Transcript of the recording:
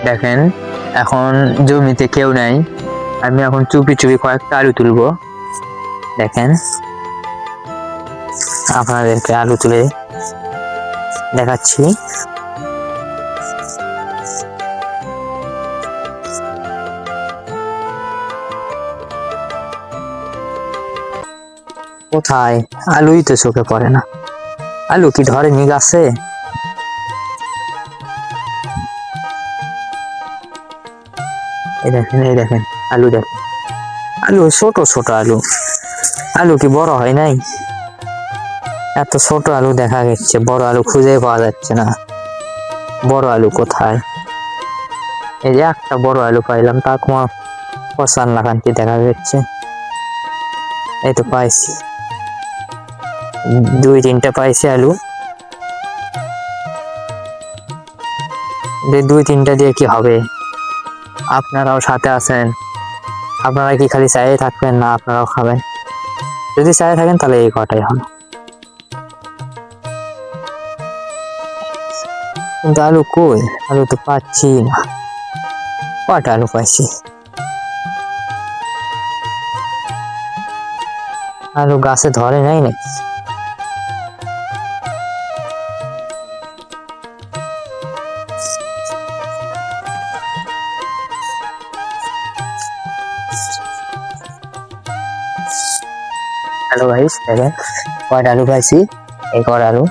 দেখেন এখন জমিতে কেউ নাই, আমি এখন চুপি চুপি কয়েকটা আলু তুলবো। দেখেন আপনাদেরকে আলু তুলে দেখাচ্ছি। কোথায় আলুই তো চোখে পড়ে না, আলু কি ধরেনি গাছে? এই দেখেন এই দেখেন আলু, দেখেন আলু ছোট ছোট আলু, আলু কি বড় হয় নাই? এত ছোট আলু দেখা যাচ্ছে, বড় আলু খুঁজে পাওয়া যাচ্ছে না। বড় আলু কোথায়? এই যে একটা বড় আলু পাইলাম, তা তোমার পচান লাগানটি দেখা যাচ্ছে। এই তো পাইছি, দুই তিনটা পাইছি আলু। দুই তিনটা দিয়ে কি হবে? আপনারাও সাথে আছেন, আপনারা কি খালি চাইয়ে থাকবেন না, আপনারাও খাবেন? যদি চাইয়ে থাকেন তাহলে এই কটাই হবে। কিন্তু আলু কই? আলু তো পাচ্ছি না। কটা আলু পাইছি? আলু গাছে ধরে নাই নাকি? হ্যালো গাইস, দেখেন কয়টা আলু পাইছি, এই কয়টা আলু।